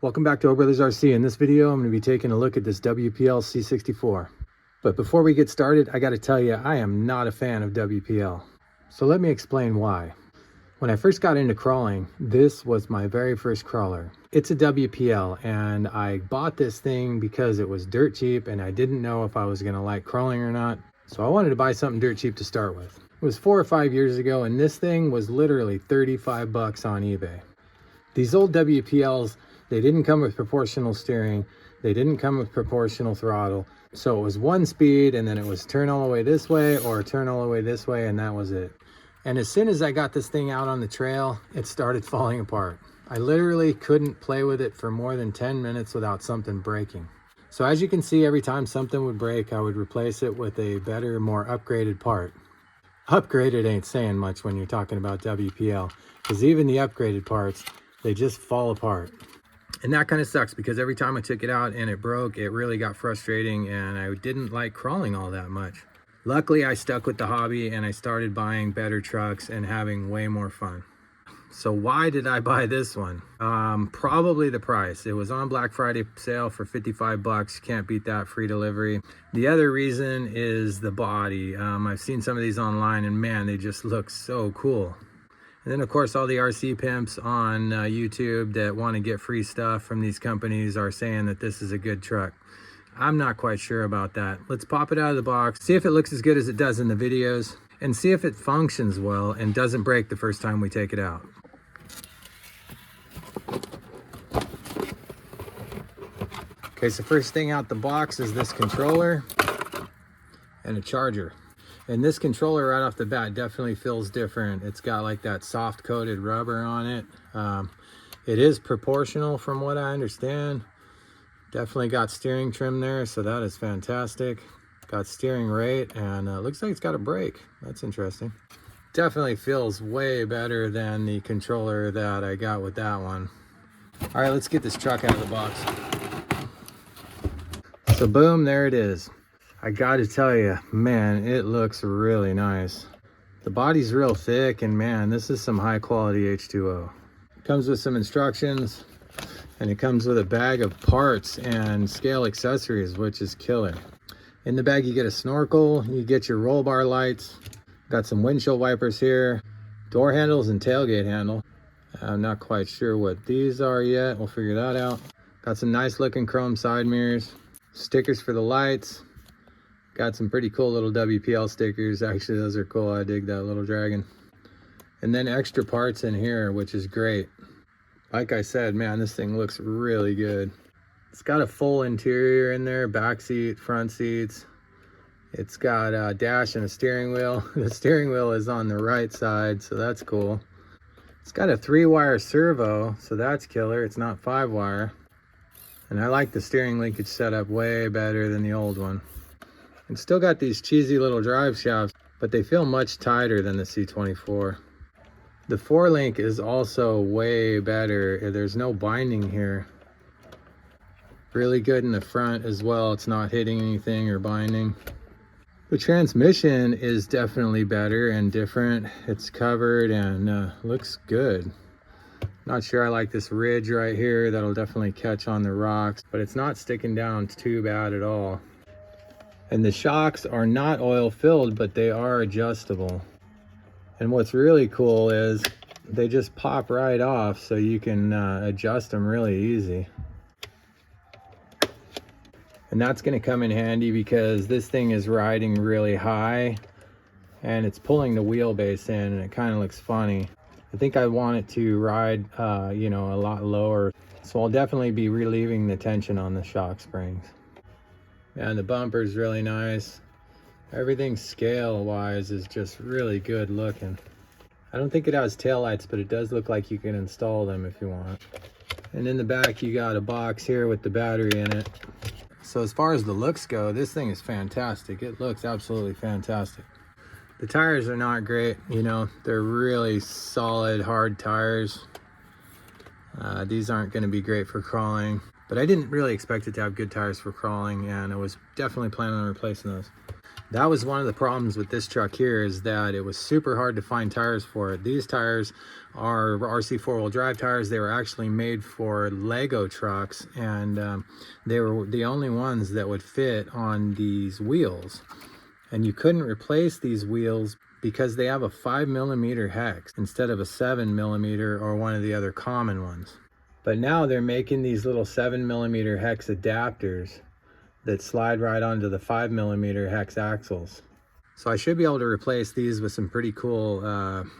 Welcome back to O Brothers RC. In this video, I'm going to be taking a look at this WPL C64. But before we get started, I got to tell you, I am not a fan of WPL. So let me explain why. When I first got into crawling, this was my very first crawler. It's a WPL, and I bought this thing because it was dirt cheap and I didn't know if I was going to like crawling or not. So I wanted to buy something dirt cheap to start with. It was 4 or 5 years ago, and this thing was literally 35 bucks on eBay. These old WPLs, they didn't come with proportional steering. They didn't come with proportional throttle. So it was one speed, and then it was turn all the way this way or turn all the way this way, and that was it. And as soon as I got this thing out on the trail, it started falling apart. I literally couldn't play with it for more than 10 minutes without something breaking. So as you can see, every time something would break, I would replace it with a better, more upgraded part. Upgraded ain't saying much when you're talking about WPL, because even the upgraded parts, they just fall apart. And that kind of sucks, because every time I took it out and it broke, it really got frustrating, and I didn't like crawling all that much. Luckily, I stuck with the hobby and I started buying better trucks and having way more fun. So why did I buy this one? Probably the price. It was on Black Friday sale for 55 bucks. Can't beat that, free delivery. The other reason is the body. I've seen some of these online, and man, they just look so cool. And then of course, all the RC pimps on YouTube that want to get free stuff from these companies are saying that this is a good truck. I'm not quite sure about that. Let's pop it out of the box, see if it looks as good as it does in the videos, and see if it functions well and doesn't break the first time we take it out. Okay, so first thing out the box is this controller and a charger. And this controller right off the bat definitely feels different. It's got like that soft coated rubber on it. It is proportional from what I understand. Definitely got steering trim there, so that is fantastic. Got steering rate, and looks like it's got a brake. That's interesting. Definitely feels way better than the controller that I got with that one. All right, let's get this truck out of the box. So boom, there it is. I gotta tell you, man, it looks really nice. The body's real thick, and man, this is some high quality H2O. It comes with some instructions, and it comes with a bag of parts and scale accessories, which is killer. In the bag, you get a snorkel, you get your roll bar lights, got some windshield wipers here, door handles and tailgate handle. I'm not quite sure what these are yet. We'll figure that out. Got some nice looking chrome side mirrors, stickers for the lights. Got some pretty cool little WPL stickers. Actually, those are cool. I dig that little dragon. And then extra parts in here, which is great. Like I said, man, this thing looks really good. It's got a full interior in there, back seat, front seats. It's got a dash and a steering wheel. The steering wheel is on the right side, so that's cool. It's got a 3-wire servo, so that's killer. It's not 5-wire. And I like the steering linkage setup way better than the old one. It's still got these cheesy little drive shafts, but they feel much tighter than the C24. The 4-link is also way better. There's no binding here. Really good in the front as well. It's not hitting anything or binding. The transmission is definitely better and different. It's covered and looks good. Not sure I like this ridge right here. That'll definitely catch on the rocks, but it's not sticking down too bad at all. And the shocks are not oil filled, but they are adjustable. And what's really cool is they just pop right off, so you can adjust them really easy. And that's going to come in handy because this thing is riding really high and it's pulling the wheelbase in, and it kind of looks funny. I think I want it to ride, you know, a lot lower. So I'll definitely be relieving the tension on the shock springs. And the bumper's really nice. Everything scale wise is just really good looking. I don't think it has taillights, but it does look like you can install them if you want. And in the back, you got a box here with the battery in it. So as far as the looks go, this thing is fantastic. It looks absolutely fantastic. The tires are not great, you know, they're really solid, hard tires. These aren't going to be great for crawling, but I didn't really expect it to have good tires for crawling, and I was definitely planning on replacing those. That was one of the problems with this truck here, is that it was super hard to find tires for it. These tires are RC four-wheel drive tires. They were actually made for Lego trucks, and they were the only ones that would fit on these wheels. And you couldn't replace these wheels because they have a 5mm hex instead of a 7mm or one of the other common ones. But now they're making these little 7mm hex adapters that slide right onto the 5mm hex axles. So I should be able to replace these with some pretty cool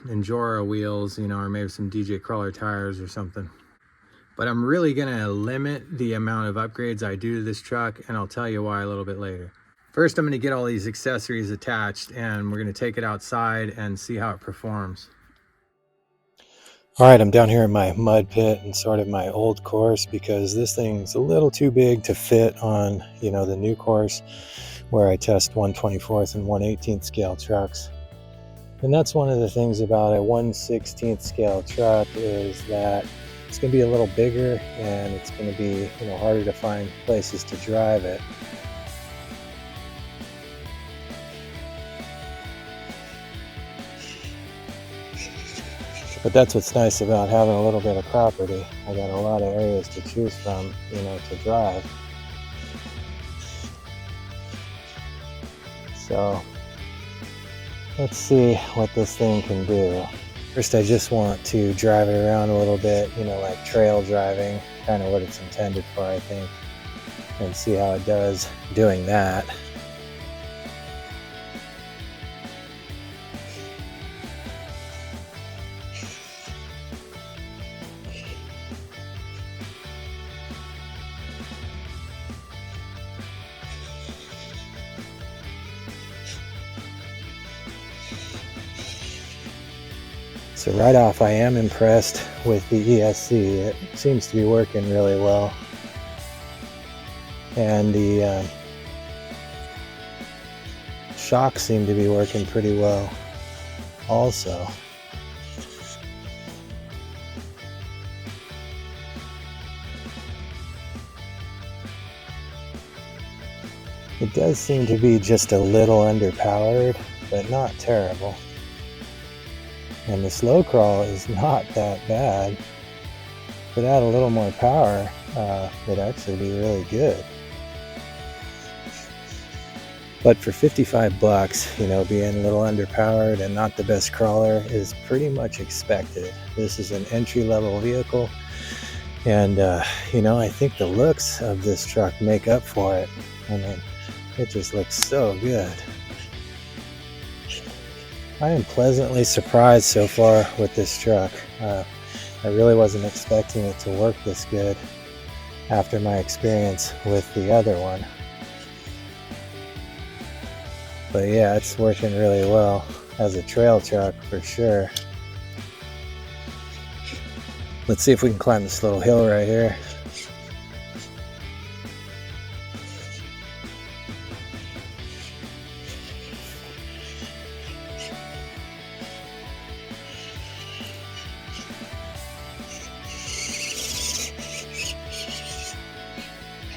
Endura wheels, you know, or maybe some DJ Crawler tires or something. But I'm really gonna limit the amount of upgrades I do to this truck, and I'll tell you why a little bit later. First, I'm gonna get all these accessories attached, and we're gonna take it outside and see how it performs. All right, I'm down here in my mud pit and sort of my old course, because this thing's a little too big to fit on, you know, the new course where I test 1/24th and 1/18th scale trucks. And that's one of the things about a 1/16th scale truck, is that it's going to be a little bigger and it's going to be, you know, harder to find places to drive it. But that's what's nice about having a little bit of property. I got a lot of areas to choose from, you know, to drive. So let's see what this thing can do. First, I just want to drive it around a little bit, you know, like trail driving, kind of what it's intended for, I think, and see how it does doing that. So right off, I am impressed with the ESC. It seems to be working really well. And the shocks seem to be working pretty well also. It does seem to be just a little underpowered, but not terrible. And the slow crawl is not that bad. If it had a little more power, it'd actually be really good. But for $55, you know, being a little underpowered and not the best crawler is pretty much expected. This is an entry-level vehicle, and you know, I think the looks of this truck make up for it. I mean, it just looks so good. I am pleasantly surprised so far with this truck. I really wasn't expecting it to work this good after my experience with the other one. But yeah, it's working really well as a trail truck for sure. Let's see if we can climb this little hill right here.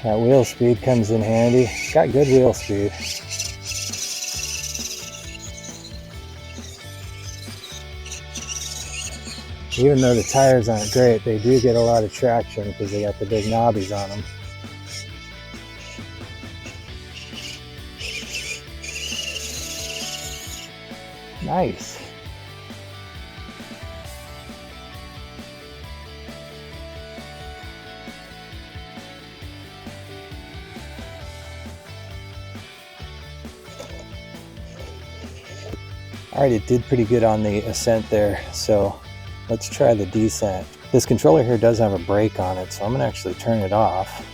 That wheel speed comes in handy. It's got good wheel speed. Even though the tires aren't great, they do get a lot of traction because they got the big knobbies on them. Nice. Alright, it did pretty good on the ascent there, so let's try the descent. This controller here does have a brake on it, so I'm going to actually turn it off.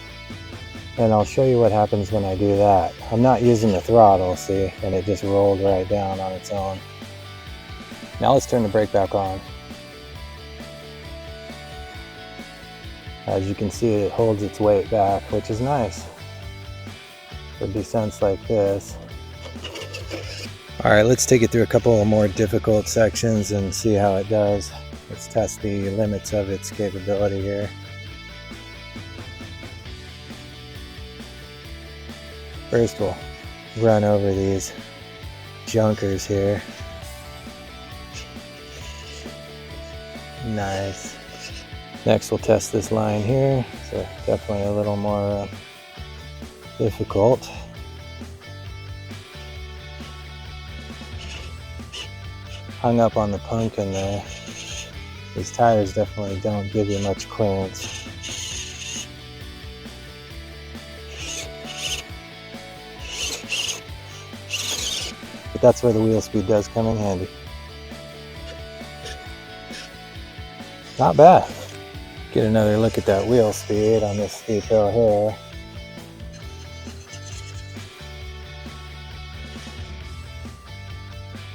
And I'll show you what happens when I do that. I'm not using the throttle, see, and it just rolled right down on its own. Now let's turn the brake back on. As you can see, it holds its weight back, which is nice for descents like this. All right, let's take it through a couple of more difficult sections and see how it does. Let's test the limits of its capability here. First, we'll run over these junkers here. Nice. Next we'll test this line here. So definitely a little more difficult. Hung up on the pumpkin there. These tires definitely don't give you much clearance. But that's where the wheel speed does come in handy. Not bad. Get another look at that wheel speed on this steep hill here.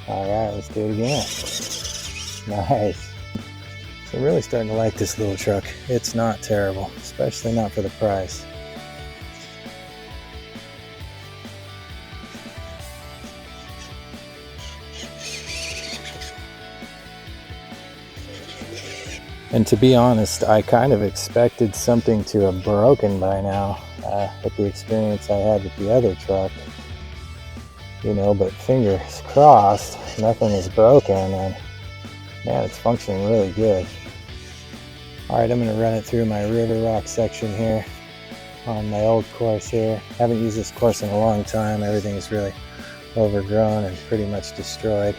Alright, let's do it again. Nice. So I'm really starting to like this little truck. It's not terrible, especially not for the price. And to be honest, I kind of expected something to have broken by now with the experience I had with the other truck. You know, but fingers crossed, nothing is broken, and man, it's functioning really good. Alright, I'm going to run it through my river rock section here on my old course here. Haven't used this course in a long time. Everything is really overgrown and pretty much destroyed.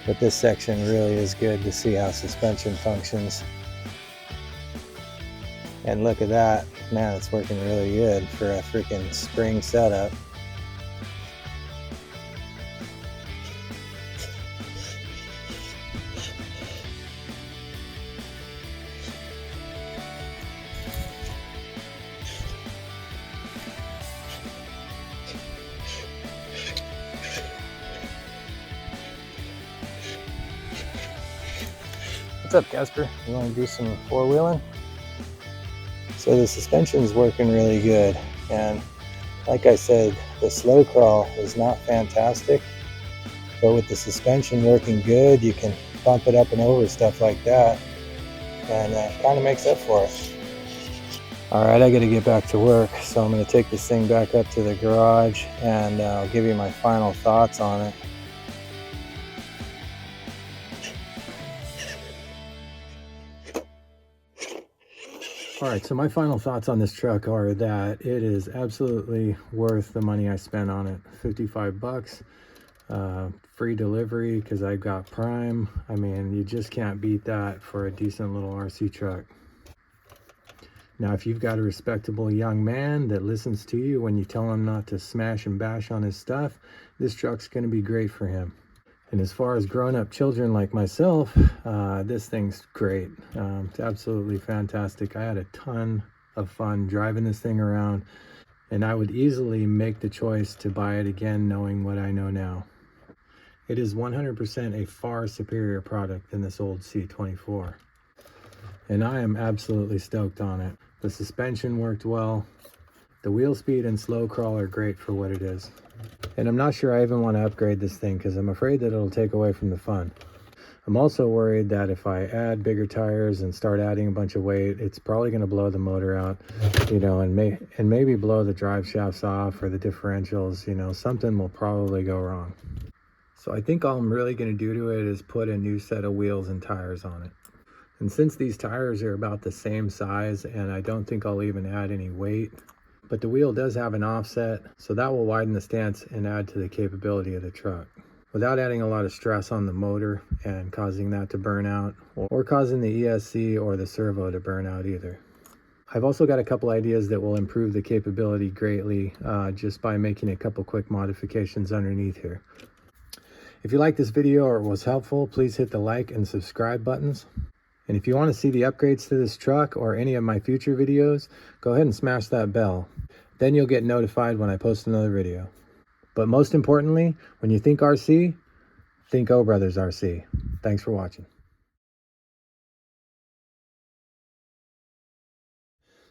But this section really is good to see how suspension functions. And look at that. Man, it's working really good for a freaking spring setup. What's up, Casper? You want to do some four-wheeling? So the suspension's working really good, and like I said, the slow crawl is not fantastic, but with the suspension working good, you can bump it up and over stuff like that, and it kind of makes up for it. Alright, I gotta get back to work, so I'm gonna take this thing back up to the garage, and I'll give you my final thoughts on it. Alright, so my final thoughts on this truck are that it is absolutely worth the money I spent on it. 55 bucks, free delivery because I got Prime. I mean, you just can't beat that for a decent little RC truck. Now, if you've got a respectable young man that listens to you when you tell him not to smash and bash on his stuff, this truck's going to be great for him. And as far as grown-up children like myself, this thing's great. It's absolutely fantastic. I had a ton of fun driving this thing around, and I would easily make the choice to buy it again knowing what I know now. It is 100% a far superior product than this old C24. And I am absolutely stoked on it. The suspension worked well. The wheel speed and slow crawl are great for what it is. And I'm not sure I even want to upgrade this thing because I'm afraid that it'll take away from the fun. I'm also worried that if I add bigger tires and start adding a bunch of weight, it's probably going to blow the motor out, you know, and maybe blow the drive shafts off or the differentials. You know, something will probably go wrong. So I think all I'm really going to do to it is put a new set of wheels and tires on it. And since these tires are about the same size, and I don't think I'll even add any weight, but the wheel does have an offset, so that will widen the stance and add to the capability of the truck without adding a lot of stress on the motor and causing that to burn out, or causing the ESC or the servo to burn out either. I've also got a couple ideas that will improve the capability greatly just by making a couple quick modifications underneath here. If you liked this video or it was helpful, please hit the like and subscribe buttons. And if you want to see the upgrades to this truck or any of my future videos, go ahead and smash that bell. Then you'll get notified when I post another video. But most importantly, when you think RC, think O Brothers RC. Thanks for watching.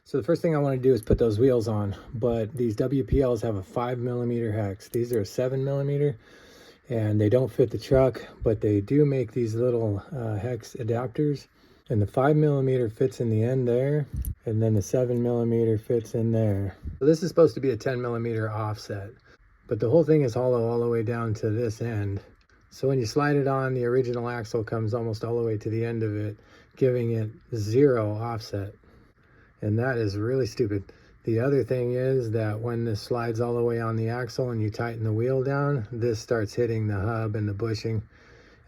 So the first thing I want to do is put those wheels on, but these WPLs have a 5mm hex. These are a 7mm, and they don't fit the truck, but they do make these little hex adapters. And the 5mm fits in the end there, and then the 7mm fits in there. So this is supposed to be a 10mm offset. but the whole thing is hollow all the way down to this end. So when you slide it on, the original axle comes almost all the way to the end of it, giving it 0 offset. And that is really stupid. The other thing is that when this slides all the way on the axle and you tighten the wheel down, this starts hitting the hub and the bushing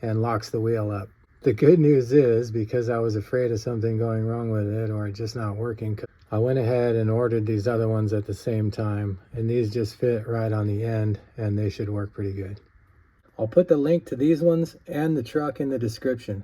and locks the wheel up. The good news is, because I was afraid of something going wrong with it or just not working, I went ahead and ordered these other ones at the same time, and these just fit right on the end and they should work pretty good. I'll put the link to these ones and the truck in the description.